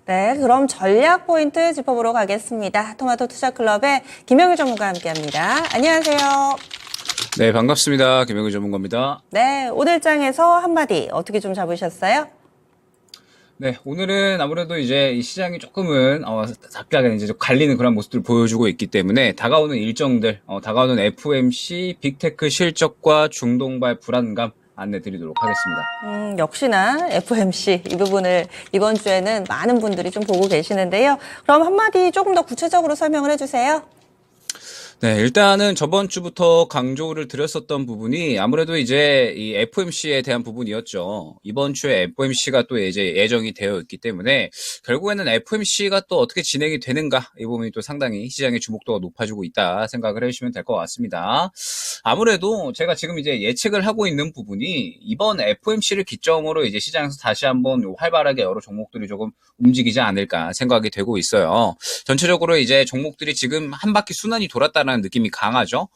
네, 그럼 전략 포인트 짚어보러 가겠습니다. 토마토 투자클럽의 김영일 전문가와 함께합니다. 안녕하세요. 네, 반갑습니다. 김영규 전문가입니다. 네, 오늘 장에서 한마디 어떻게 좀 잡으셨어요? 네, 오늘은 아무래도 이제 이 시장이 조금은 작게 이제 좀 갈리는 그런 모습들을 보여주고 있기 때문에 다가오는 일정들, 다가오는 FOMC 빅테크 실적과 중동발 불안감 안내 드리도록 하겠습니다. 역시나 FOMC 이 부분을 이번 주에는 많은 분들이 좀 보고 계시는데요. 그럼 한마디 조금 더 구체적으로 설명을 해주세요. 네, 일단은 저번 주부터 강조를 드렸었던 부분이 아무래도 이제 이 FOMC에 대한 부분이었죠. 이번 주에 FOMC가 또 이제 예정이 되어 있기 때문에 결국에는 FOMC가 또 어떻게 진행이 되는가 이 부분이 또 상당히 시장의 주목도가 높아지고 있다 생각을 해주시면 될 것 같습니다. 아무래도 제가 지금 이제 예측을 하고 있는 부분이 이번 FOMC를 기점으로 이제 시장에서 다시 한번 활발하게 여러 종목들이 조금 움직이지 않을까 생각이 되고 있어요. 전체적으로 이제 종목들이 지금 한 바퀴 순환이 돌았다는 느낌이 강하죠.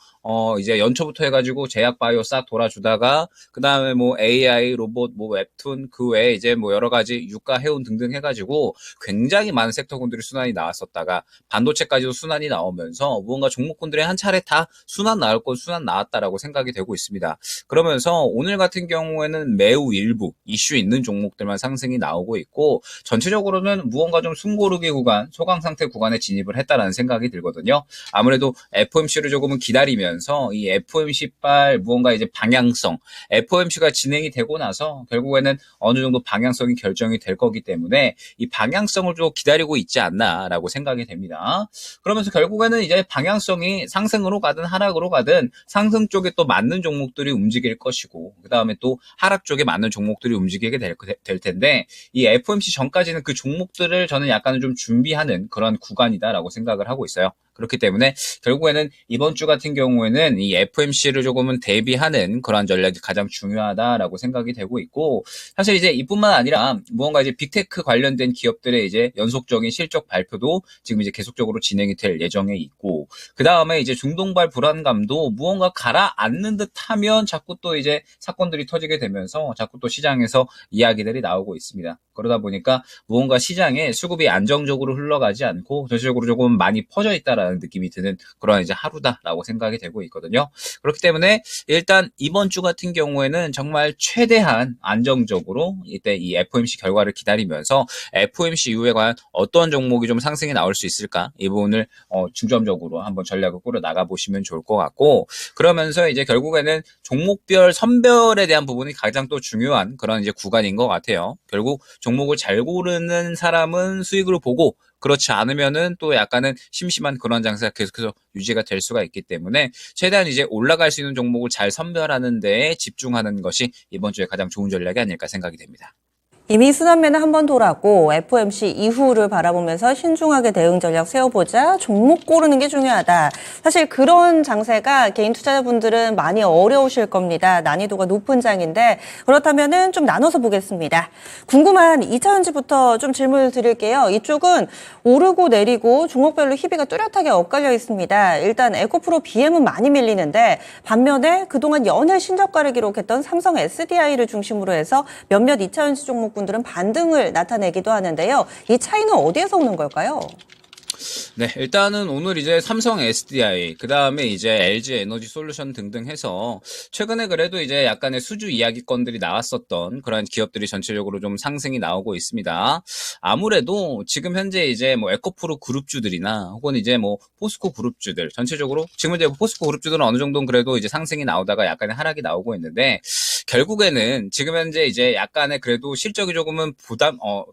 이제 연초부터 해가지고 제약 바이오 싹 돌아주다가 그 다음에 뭐 AI, 로봇, 뭐 웹툰 그 외에 이제 뭐 여러 가지 유가, 해운 등등 해가지고 굉장히 많은 섹터군들이 순환이 나왔었다가 반도체까지도 순환이 나오면서 무언가 종목군들의 한 차례 다 순환 나올 것 순환 나왔다라고 생각이 되고 있습니다. 그러면서 오늘 같은 경우에는 매우 일부 이슈 있는 종목들만 상승이 나오고 있고 전체적으로는 무언가 좀 숨고르기 구간, 소강 상태 구간에 진입을 했다라는 생각이 들거든요. 아무래도 FOMC를 조금은 기다리면서 이 FOMC발 무언가 이제 방향성, FOMC가 진행이 되고 나서 결국에는 어느 정도 방향성이 결정이 될 거기 때문에 이 방향성을 좀 기다리고 있지 않나라고 생각이 됩니다. 그러면서 결국에는 이제 방향성이 상승으로 가든 하락으로 가든 상승 쪽에 또 맞는 종목들이 움직일 것이고 그 다음에 또 하락 쪽에 맞는 종목들이 움직이게 될 텐데 이 FOMC 전까지는 그 종목들을 저는 약간은 좀 준비하는 그런 구간이다라고 생각을 하고 있어요. 그렇기 때문에 결국에는 이번 주 같은 경우에는 이 FOMC를 조금은 대비하는 그러한 전략이 가장 중요하다라고 생각이 되고 있고 사실 이제 이뿐만 아니라 무언가 이제 빅테크 관련된 기업들의 이제 연속적인 실적 발표도 지금 이제 계속적으로 진행이 될 예정에 있고 그 다음에 이제 중동발 불안감도 무언가 가라앉는 듯하면 자꾸 또 이제 사건들이 터지게 되면서 자꾸 또 시장에서 이야기들이 나오고 있습니다. 그러다 보니까 무언가 시장에 수급이 안정적으로 흘러가지 않고 전체적으로 조금 많이 퍼져 있다라는 느낌이 드는 그런 이제 하루다라고 생각이 되고 있거든요. 그렇기 때문에 일단 이번 주 같은 경우에는 정말 최대한 안정적으로 이때 이 FOMC 결과를 기다리면서 FOMC 이후에 과연 어떤 종목이 좀 상승이 나올 수 있을까 이 부분을 중점적으로 한번 전략을 꾸려 나가 보시면 좋을 것 같고 그러면서 이제 결국에는 종목별 선별에 대한 부분이 가장 또 중요한 그런 이제 구간인 것 같아요. 결국 종목을 잘 고르는 사람은 수익을 보고 그렇지 않으면은 또 약간은 심심한 그런 장세가 계속해서 유지가 될 수가 있기 때문에 최대한 이제 올라갈 수 있는 종목을 잘 선별하는 데에 집중하는 것이 이번 주에 가장 좋은 전략이 아닐까 생각이 됩니다. 이미 순환매는 한 번 돌았고 FOMC 이후를 바라보면서 신중하게 대응 전략 세워보자. 종목 고르는 게 중요하다. 사실 그런 장세가 개인 투자자분들은 많이 어려우실 겁니다. 난이도가 높은 장인데 그렇다면은 좀 나눠서 보겠습니다. 궁금한 2차전지부터 좀 질문을 드릴게요. 이쪽은 오르고 내리고 종목별로 희비가 뚜렷하게 엇갈려 있습니다. 일단 에코프로 BM은 많이 밀리는데 반면에 그동안 연일 신저가를 기록했던 삼성 SDI를 중심으로 해서 몇몇 2차전지 종목 분들은 반등을 나타내기도 하는데요. 이 차이는 어디에서 오는 걸까요? 네, 일단은 오늘 이제 삼성 SDI, 그 다음에 이제 LG 에너지 솔루션 등등 해서 최근에 그래도 이제 약간의 수주 이야기건들이 나왔었던 그런 기업들이 전체적으로 좀 상승이 나오고 있습니다. 아무래도 지금 현재 이제 뭐 에코프로 그룹주들이나 혹은 이제 뭐 포스코 그룹주들 전체적으로 지금 이제 포스코 그룹주들은 어느 정도는 그래도 이제 상승이 나오다가 약간의 하락이 나오고 있는데 결국에는 지금 현재 이제 약간의 그래도 실적이 조금은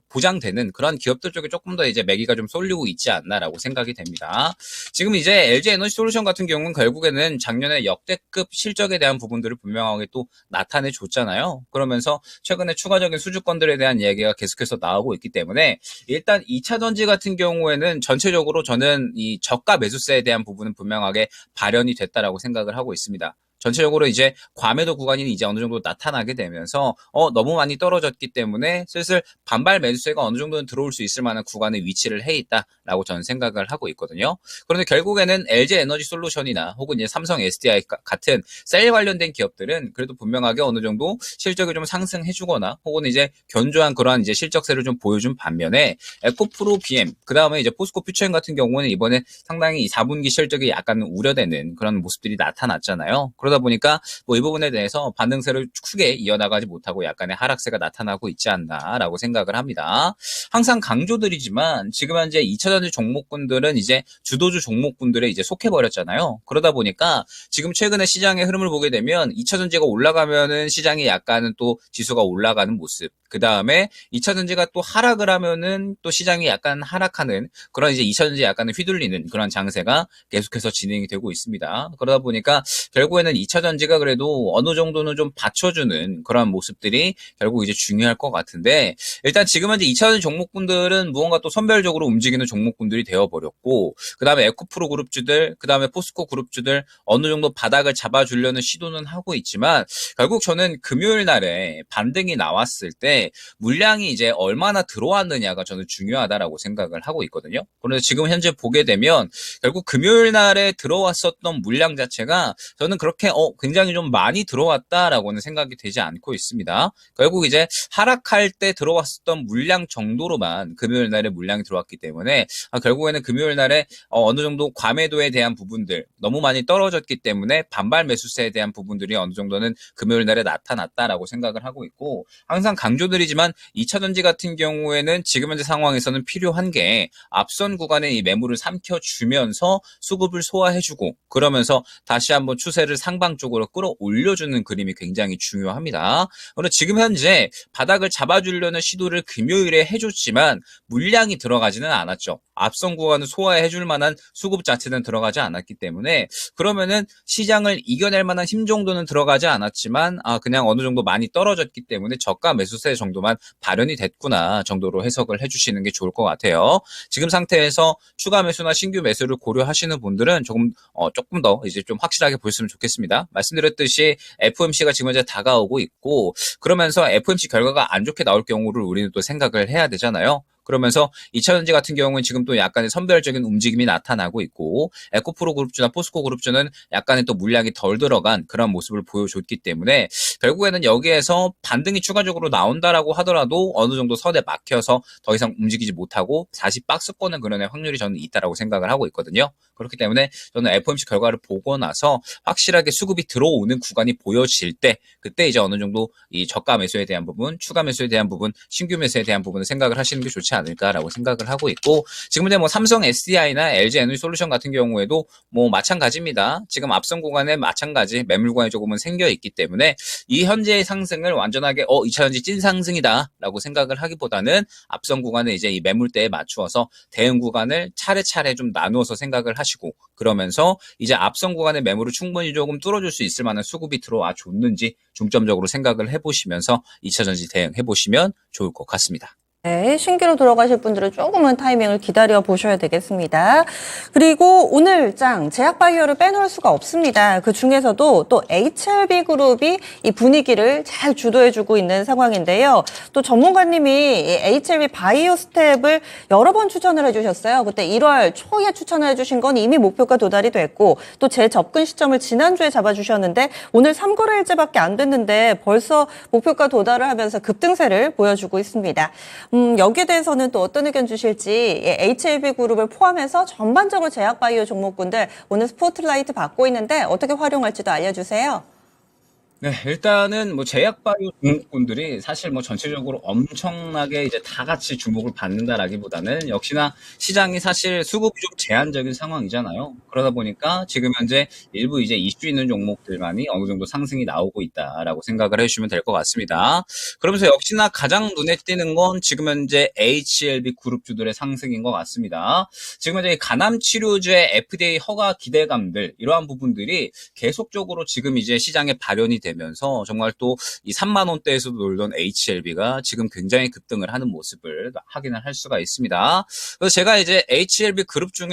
보장되는 그런 기업들 쪽에 조금 더 이제 매기가 좀 쏠리고 있지 않나라고 생각이 됩니다. 지금 이제 LG 에너지 솔루션 같은 경우는 결국에는 작년에 역대급 실적에 대한 부분들을 분명하게 또 나타내 줬잖아요. 그러면서 최근에 추가적인 수주권들에 대한 이야기가 계속해서 나오고 있기 때문에 일단 2차 전지 같은 경우에는 전체적으로 저는 이 저가 매수세에 대한 부분은 분명하게 발현이 됐다라고 생각을 하고 있습니다. 전체적으로 이제 과매도 구간이 이제 어느 정도 나타나게 되면서 너무 많이 떨어졌기 때문에 슬슬 반발 매수세가 어느 정도는 들어올 수 있을 만한 구간에 위치를 해 있다라고 저는 생각을 하고 있거든요. 그런데 결국에는 LG 에너지 솔루션이나 혹은 이제 삼성 SDI 같은 셀 관련된 기업들은 그래도 분명하게 어느 정도 실적이 좀 상승해주거나 혹은 이제 견조한 그러한 이제 실적세를 좀 보여준 반면에 에코프로 BM, 그 다음에 이제 포스코 퓨처엠 같은 경우는 이번에 상당히 4분기 실적이 약간 우려되는 그런 모습들이 나타났잖아요. 그러다 보니까 뭐 이 부분에 대해서 반등세를 크게 이어나가지 못하고 약간의 하락세가 나타나고 있지 않나라고 생각을 합니다. 항상 강조드리지만 지금 현재 2차전지 종목군들은 이제 주도주 종목군들에 이제 속해버렸잖아요. 그러다 보니까 지금 최근에 시장의 흐름을 보게 되면 2차전지가 올라가면은 시장이 약간은 또 지수가 올라가는 모습. 그 다음에 2차전지가 또 하락을 하면은 또 시장이 약간 하락하는 그런 이제 2차전지 약간은 휘둘리는 그런 장세가 계속해서 진행이 되고 있습니다. 그러다 보니까 결국에는 2차전지가 그래도 어느 정도는 좀 받쳐주는 그런 모습들이 결국 이제 중요할 것 같은데 일단 지금 현재 2차전지 종목군들은 무언가 또 선별적으로 움직이는 종목군들이 되어버렸고 그 다음에 에코프로 그룹주들, 그 다음에 포스코 그룹주들 어느 정도 바닥을 잡아주려는 시도는 하고 있지만 결국 저는 금요일 날에 반등이 나왔을 때 물량이 이제 얼마나 들어왔느냐가 저는 중요하다라고 생각을 하고 있거든요. 그런데 지금 현재 보게 되면 결국 금요일 날에 들어왔었던 물량 자체가 저는 그렇게 굉장히 좀 많이 들어왔다라고는 생각이 되지 않고 있습니다. 결국 이제 하락할 때 들어왔었던 물량 정도로만 금요일 날에 물량이 들어왔기 때문에 결국에는 금요일 날에 어느 정도 과매도에 대한 부분들 너무 많이 떨어졌기 때문에 반발 매수세에 대한 부분들이 어느 정도는 금요일 날에 나타났다라고 생각을 하고 있고 항상 강조드리지만 2차전지 같은 경우에는 지금 현재 상황에서는 필요한 게 앞선 구간에 이 매물을 삼켜주면서 수급을 소화해주고 그러면서 다시 한번 추세를 상방 쪽으로 끌어올려주는 그림이 굉장히 중요합니다. 그런데 지금 현재 바닥을 잡아주려는 시도를 금요일에 해줬지만 물량이 들어가지는 않았죠. 앞선 구간을 소화해줄 만한 수급 자체는 들어가지 않았기 때문에 그러면은 시장을 이겨낼 만한 힘 정도는 들어가지 않았지만 그냥 어느 정도 많이 떨어졌기 때문에 저가 매수세 정도만 발현이 됐구나 정도로 해석을 해주시는 게 좋을 것 같아요. 지금 상태에서 추가 매수나 신규 매수를 고려하시는 분들은 조금 더 이제 좀 확실하게 보셨으면 좋겠습니다. 말씀드렸듯이 FOMC가 지금 현재 다가오고 있고 그러면서 FOMC 결과가 안 좋게 나올 경우를 우리는 또 생각을 해야 되잖아요. 그러면서 2차전지 같은 경우는 지금 또 약간의 선별적인 움직임이 나타나고 있고 에코프로 그룹주나 포스코 그룹주는 약간의 또 물량이 덜 들어간 그런 모습을 보여줬기 때문에 결국에는 여기에서 반등이 추가적으로 나온다라고 하더라도 어느 정도 선에 막혀서 더 이상 움직이지 못하고 다시 박스권을 그려낼 확률이 저는 있다라고 생각을 하고 있거든요. 그렇기 때문에 저는 FOMC 결과를 보고 나서 확실하게 수급이 들어오는 구간이 보여질 때 그때 이제 어느 정도 이 저가 매수에 대한 부분, 추가 매수에 대한 부분, 신규 매수에 대한 부분을 생각을 하시는 게 좋지 않을까라고 생각을 하고 있고 지금 이제 뭐 삼성 SDI나 LG 에너지 솔루션 같은 경우에도 뭐 마찬가지입니다. 지금 앞선 구간에 마찬가지 매물 구간이 조금은 생겨 있기 때문에 이 현재의 상승을 완전하게 2차전지 찐 상승이다라고 생각을 하기보다는 앞선 구간에 이제 이 매물대에 맞추어서 대응 구간을 차례차례 좀 나누어서 생각을 하시고 그러면서 이제 앞선 구간의 매물을 충분히 조금 뚫어줄 수 있을 만한 수급이 들어와 줬는지 중점적으로 생각을 해보시면서 2차전지 대응해 보시면 좋을 것 같습니다. 네, 신규로 들어가실 분들은 조금은 타이밍을 기다려 보셔야 되겠습니다. 그리고 오늘 장 제약바이오를 빼놓을 수가 없습니다. 그 중에서도 또 HLB 그룹이 이 분위기를 잘 주도해주고 있는 상황인데요. 또 전문가님이 HLB 바이오 스텝을 여러 번 추천을 해주셨어요. 그때 1월 초에 추천을 해주신 건 이미 목표가 도달이 됐고 또 재접근 시점을 지난주에 잡아주셨는데 오늘 3거래일째밖에 안 됐는데 벌써 목표가 도달을 하면서 급등세를 보여주고 있습니다. 여기에 대해서는 또 어떤 의견 주실지 HLB 그룹을 포함해서 전반적으로 제약바이오 종목군들 오늘 스포트라이트 받고 있는데 어떻게 활용할지도 알려주세요. 네, 일단은 뭐 제약바이오 종목군들이 사실 뭐 전체적으로 엄청나게 이제 다 같이 주목을 받는다라기보다는 역시나 시장이 사실 수급이 좀 제한적인 상황이잖아요. 그러다 보니까 지금 현재 일부 이제 이슈 있는 종목들만이 어느 정도 상승이 나오고 있다라고 생각을 해주시면 될 것 같습니다. 그러면서 역시나 가장 눈에 띄는 건 지금 현재 HLB 그룹주들의 상승인 것 같습니다. 지금 현재 간암 치료제 FDA 허가 기대감들 이러한 부분들이 계속적으로 지금 이제 시장에 발현이 되면 되면서 정말 또 이 3만 원대에서도 놀던 HLB가 지금 굉장히 급등을 하는 모습을 확인을 할 수가 있습니다. 그래서 제가 이제 HLB 그룹주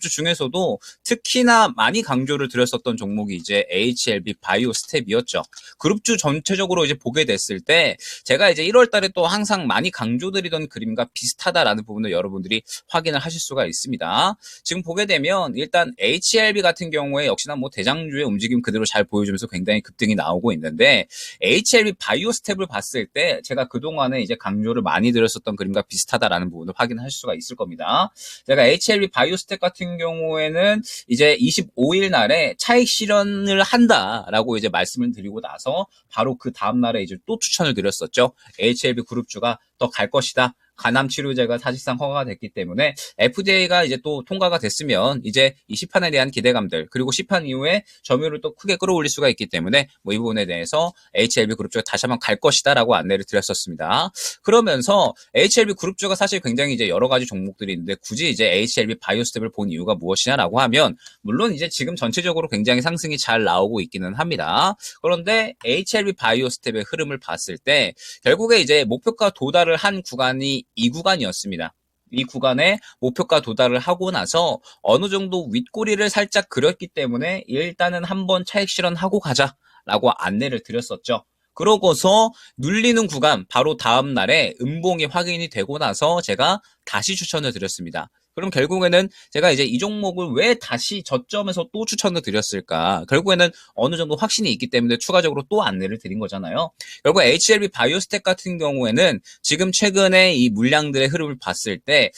중에서도 특히나 많이 강조를 드렸었던 종목이 이제 HLB 바이오 스텝이었죠. 그룹주 전체적으로 이제 보게 됐을 때 제가 이제 1월 달에 또 항상 많이 강조드리던 그림과 비슷하다라는 부분을 여러분들이 확인을 하실 수가 있습니다. 지금 보게 되면 일단 HLB 같은 경우에 역시나 뭐 대장주의 움직임 그대로 잘 보여주면서 굉장히 급등이 나오고 있는데 HLB 바이오 스텝을 봤을 때 제가 그동안에 이제 강조를 많이 드렸었던 그림과 비슷하다라는 부분을 확인할 수가 있을 겁니다. 제가 HLB 바이오 스텝 같은 경우에는 이제 25일 날에 차익 실현을 한다라고 이제 말씀을 드리고 나서 바로 그 다음 날에 이제 또 추천을 드렸었죠. HLB 그룹주가 더 갈 것이다. 간암 치료제가 사실상 허가가 됐기 때문에 FDA가 이제 또 통과가 됐으면 이제 이 시판에 대한 기대감들 그리고 시판 이후에 점유율을 또 크게 끌어올릴 수가 있기 때문에 뭐 이 부분에 대해서 HLB 그룹주가 다시 한번 갈 것이다라고 안내를 드렸었습니다. 그러면서 HLB 그룹주가 사실 굉장히 이제 여러 가지 종목들이 있는데 굳이 이제 HLB 바이오스텝을 본 이유가 무엇이냐라고 하면 물론 이제 지금 전체적으로 굉장히 상승이 잘 나오고 있기는 합니다. 그런데 HLB 바이오스텝의 흐름을 봤을 때 결국에 이제 목표가 도달을 한 구간이 이 구간이었습니다. 이 구간에 목표가 도달을 하고 나서 어느 정도 윗꼬리를 살짝 그렸기 때문에 일단은 한번 차익 실현하고 가자라고 안내를 드렸었죠. 그러고서 눌리는 구간 바로 다음 날에 음봉이 확인이 되고 나서 제가 다시 추천을 드렸습니다. 그럼 결국에는 제가 이제 이 종목을 왜 다시 저점에서 또 추천을 드렸을까? 결국에는 어느 정도 확신이 있기 때문에 추가적으로 또 안내를 드린 거잖아요. 결국 HLB 바이오스텍 같은 경우에는 지금 최근에 이 물량들의 흐름을 봤을 때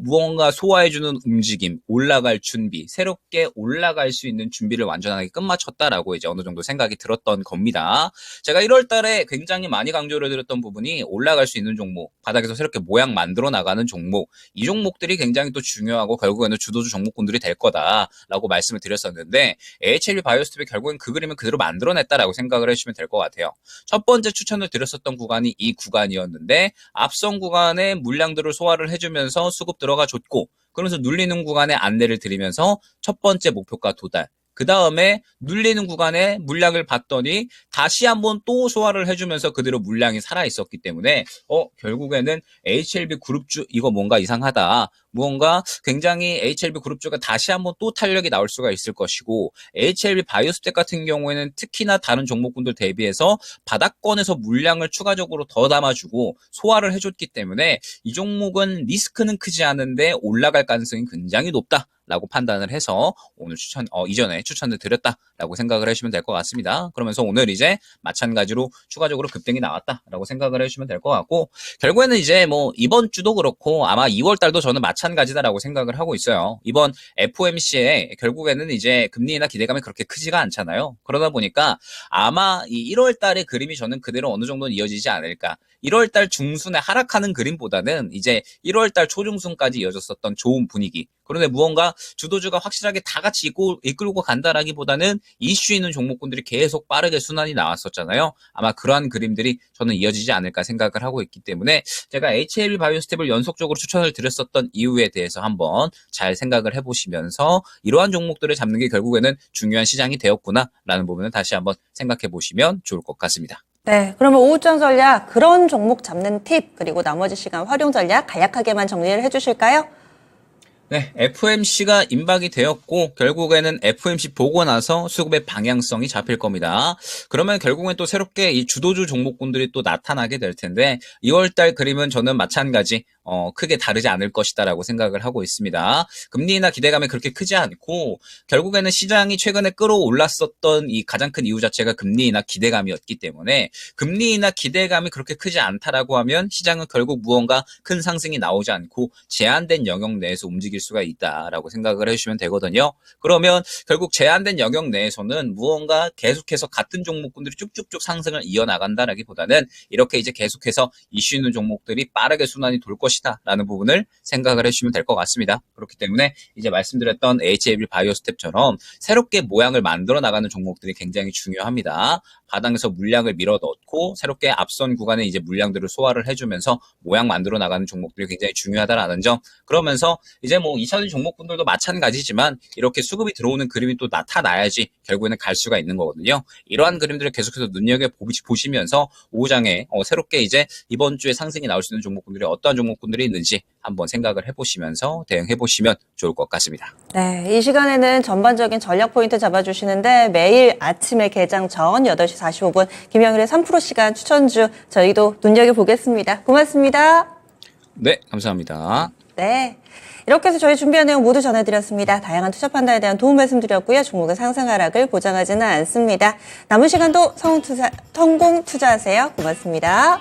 무언가 소화해주는 움직임, 올라갈 준비, 새롭게 올라갈 수 있는 준비를 완전하게 끝마쳤다라고 이제 어느 정도 생각이 들었던 겁니다. 제가 1월 달에 굉장히 많이 강조를 드렸던 부분이 올라갈 수 있는 종목, 바닥에서 새롭게 모양 만들어 나가는 종목, 이 종목들이 굉장히 또 중요하고 결국에는 주도주 종목군들이 될 거다라고 말씀을 드렸었는데 HLB 바이오스텝이 결국엔 그 그림을 그대로 만들어냈다라고 생각을 해주시면 될 것 같아요. 첫 번째 추천을 드렸었던 구간이 이 구간이었는데 앞선 구간에 물량들을 소화를 해주면서 수급 들어가 줬고 그러면서 눌리는 구간에 안내를 드리면서 첫 번째 목표가 도달. 그 다음에 눌리는 구간에 물량을 봤더니 다시 한번 또 소화를 해주면서 그대로 물량이 살아있었기 때문에 결국에는 HLB 그룹주 이거 뭔가 이상하다. 무언가 굉장히 HLB 그룹주가 다시 한번 또 탄력이 나올 수가 있을 것이고 HLB 바이오스텍 같은 경우에는 특히나 다른 종목군들 대비해서 바닥권에서 물량을 추가적으로 더 담아주고 소화를 해줬기 때문에 이 종목은 리스크는 크지 않은데 올라갈 가능성이 굉장히 높다. 라고 판단을 해서 오늘 이전에 추천을 드렸다라고 생각을 해주시면 될 것 같습니다. 그러면서 오늘 이제 마찬가지로 추가적으로 급등이 나왔다라고 생각을 해주시면 될 것 같고 결국에는 이제 뭐 이번 주도 그렇고 아마 2월 달도 저는 마찬가지다라고 생각을 하고 있어요. 이번 FOMC에 결국에는 이제 금리나 기대감이 그렇게 크지가 않잖아요. 그러다 보니까 아마 이 1월 달의 그림이 저는 그대로 어느 정도는 이어지지 않을까. 1월 달 중순에 하락하는 그림보다는 이제 1월 달 초중순까지 이어졌었던 좋은 분위기. 그런데 무언가 주도주가 확실하게 다 같이 이끌고 간다라기보다는 이슈 있는 종목군들이 계속 빠르게 순환이 나왔었잖아요. 아마 그러한 그림들이 저는 이어지지 않을까 생각을 하고 있기 때문에 제가 HLB 바이오스텝을 연속적으로 추천을 드렸었던 이유에 대해서 한번 잘 생각을 해보시면서 이러한 종목들을 잡는 게 결국에는 중요한 시장이 되었구나라는 부분을 다시 한번 생각해 보시면 좋을 것 같습니다. 네, 그러면 오후장 전략, 그런 종목 잡는 팁, 그리고 나머지 시간 활용 전략 간략하게만 정리를 해주실까요? 네, FOMC가 임박이 되었고 결국에는 FOMC 보고 나서 수급의 방향성이 잡힐 겁니다. 그러면 결국엔 또 새롭게 이 주도주 종목군들이 또 나타나게 될 텐데 2월달 그림은 저는 마찬가지 크게 다르지 않을 것이다라고 생각을 하고 있습니다. 금리나 기대감이 그렇게 크지 않고 결국에는 시장이 최근에 끌어올랐었던 이 가장 큰 이유 자체가 금리나 기대감이었기 때문에 금리나 기대감이 그렇게 크지 않다라고 하면 시장은 결국 무언가 큰 상승이 나오지 않고 제한된 영역 내에서 움직일 수가 있다라고 생각을 해주시면 되거든요. 그러면 결국 제한된 영역 내에서는 무언가 계속해서 같은 종목군들이 쭉쭉쭉 상승을 이어나간다라기보다는 이렇게 이제 계속해서 이슈 있는 종목들이 빠르게 순환이 돌 것이다. 것이다라는 부분을 생각을 해주시면 될 것 같습니다. 그렇기 때문에 이제 말씀드렸던 HAB 바이오스텝처럼 새롭게 모양을 만들어 나가는 종목들이 굉장히 중요합니다. 바닥에서 물량을 밀어 넣고 새롭게 앞선 구간에 이제 물량들을 소화를 해주면서 모양 만들어 나가는 종목들이 굉장히 중요하다라는 점. 그러면서 이제 뭐 2차전 종목분들도 마찬가지지만 이렇게 수급이 들어오는 그림이 또 나타나야지 결국에는 갈 수가 있는 거거든요. 이러한 그림들을 계속해서 눈여겨보시면서 오후장에 새롭게 이제 이번 주에 상승이 나올 수 있는 종목군들이 어떠한 종목군들이 있는지 한번 생각을 해보시면서 대응해보시면 좋을 것 같습니다. 네, 이 시간에는 전반적인 전략 포인트 잡아주시는데 매일 아침에 개장 전 8시 45분 김영일의 3프로 시간 추천주 저희도 눈여겨보겠습니다. 고맙습니다. 네, 감사합니다. 네. 이렇게 해서 저희 준비한 내용 모두 전해드렸습니다. 다양한 투자 판단에 대한 도움 말씀드렸고요. 종목의 상승 하락을 보장하지는 않습니다. 남은 시간도 성공 투자하세요. 고맙습니다.